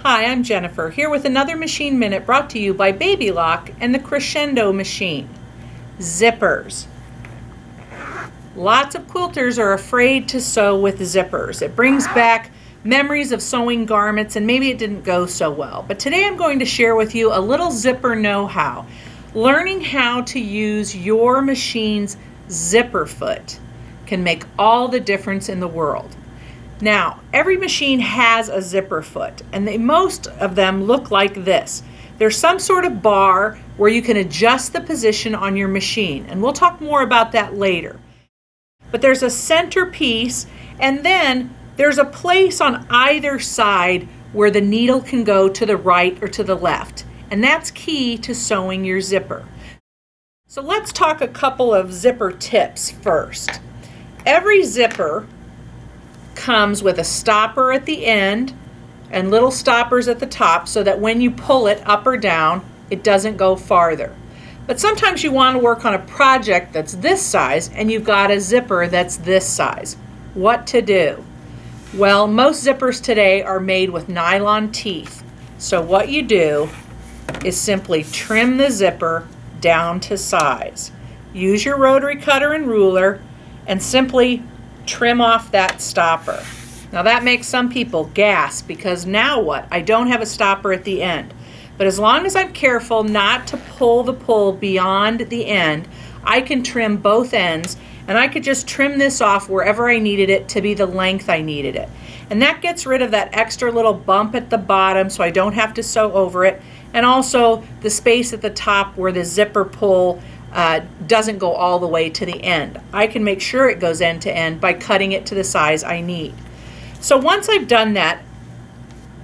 Hi, I'm Jennifer, here with another Machine Minute brought to you by Baby Lock and the Crescendo machine. Zippers. Lots of quilters are afraid to sew with zippers. It brings back memories of sewing garments and maybe it didn't go so well. But today I'm going to share with you a little zipper know-how. Learning how to use your machine's zipper foot can make all the difference in the world. Now, every machine has a zipper foot, and most of them look like this. There's some sort of bar where you can adjust the position on your machine, and we'll talk more about that later. But there's a center piece, and then there's a place on either side where the needle can go to the right or to the left, and that's key to sewing your zipper. So let's talk a couple of zipper tips first. Every zipper comes with a stopper at the end and little stoppers at the top so that when you pull it up or down, it doesn't go farther. But sometimes you want to work on a project that's this size and you've got a zipper that's this size. What to do? Well, most zippers today are made with nylon teeth. So what you do is simply trim the zipper down to size. Use your rotary cutter and ruler and simply trim off that stopper. Now that makes some people gasp because now what? I don't have a stopper at the end. But as long as I'm careful not to pull the pull beyond the end, I can trim both ends and I could just trim this off wherever I needed it to be the length I needed it. And that gets rid of that extra little bump at the bottom so I don't have to sew over it, and also the space at the top where the zipper pull doesn't go all the way to the end. I can make sure it goes end to end by cutting it to the size I need. So once I've done that,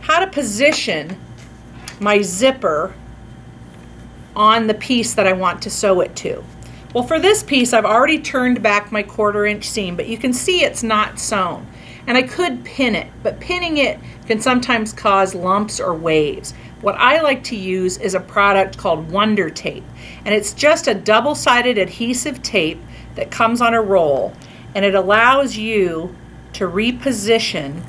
how to position my zipper on the piece that I want to sew it to. Well, for this piece, I've already turned back my 1/4 inch seam, but you can see it's not sewn. And I could pin it, but pinning it can sometimes cause lumps or waves. What I like to use is a product called Wonder Tape, and it's just a double-sided adhesive tape that comes on a roll, and it allows you to reposition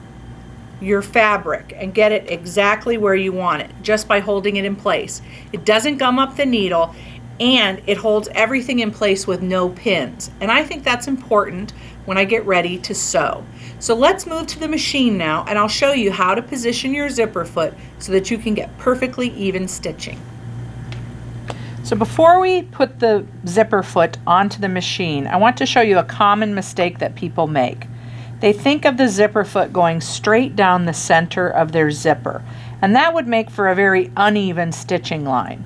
your fabric and get it exactly where you want it just by holding it in place. It doesn't gum up the needle, and it holds everything in place with no pins, and I think that's important when I get ready to sew. So let's move to the machine now, and I'll show you how to position your zipper foot so that you can get perfectly even stitching. So before we put the zipper foot onto the machine, I want to show you a common mistake that people make. They think of the zipper foot going straight down the center of their zipper, and that would make for a very uneven stitching line.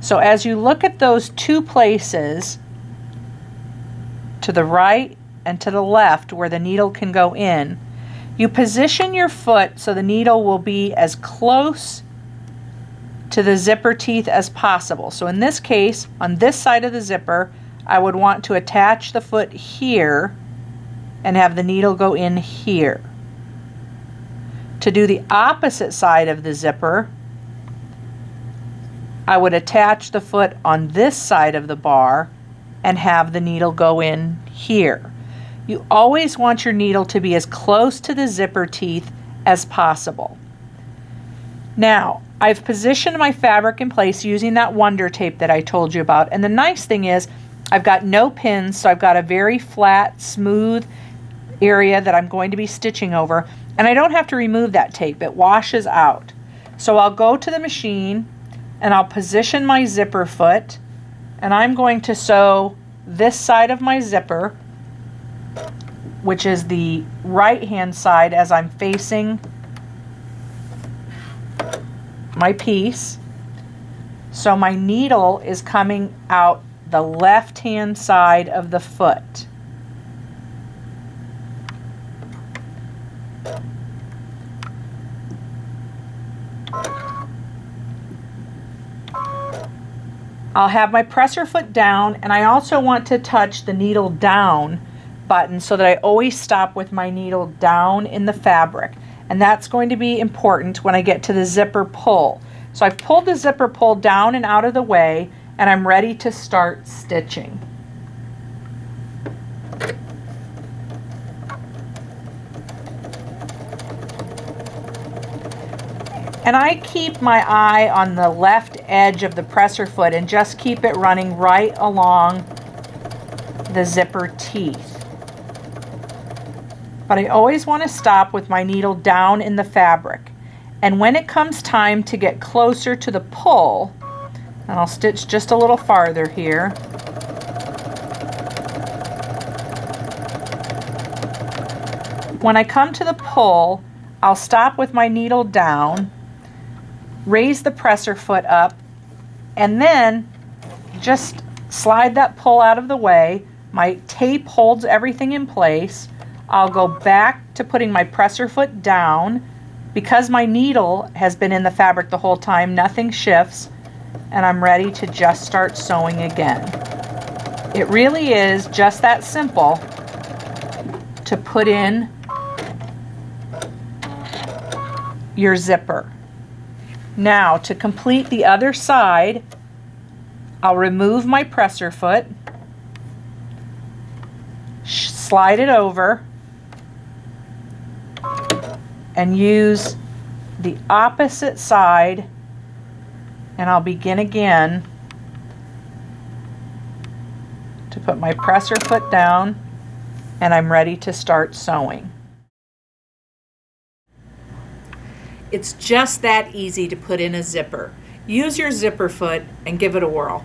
So as you look at those two places to the right and to the left where the needle can go in, you position your foot so the needle will be as close to the zipper teeth as possible. So in this case, on this side of the zipper, I would want to attach the foot here and have the needle go in here. To do the opposite side of the zipper, I would attach the foot on this side of the bar and have the needle go in here. You always want your needle to be as close to the zipper teeth as possible. Now, I've positioned my fabric in place using that Wonder Tape that I told you about, and the nice thing is I've got no pins, so I've got a very flat, smooth area that I'm going to be stitching over, and I don't have to remove that tape. It washes out. So I'll go to the machine and I'll position my zipper foot, and I'm going to sew this side of my zipper, which is the right hand side as I'm facing my piece. So my needle is coming out the left hand side of the foot. I'll have my presser foot down, and I also want to touch the needle down button so that I always stop with my needle down in the fabric, and that's going to be important when I get to the zipper pull. So I've pulled the zipper pull down and out of the way, and I'm ready to start stitching. And I keep my eye on the left edge of the presser foot and just keep it running right along the zipper teeth. But I always want to stop with my needle down in the fabric. And when it comes time to get closer to the pull, and I'll stitch just a little farther here, when I come to the pull, I'll stop with my needle down, raise the presser foot up, and then just slide that pull out of the way. My tape holds everything in place. I'll go back to putting my presser foot down. Because my needle has been in the fabric the whole time, nothing shifts, and I'm ready to just start sewing again. It really is just that simple to put in your zipper. Now, to complete the other side, I'll remove my presser foot, slide it over, and use the opposite side, and I'll begin again to put my presser foot down, and I'm ready to start sewing. It's just that easy to put in a zipper. Use your zipper foot and give it a whirl.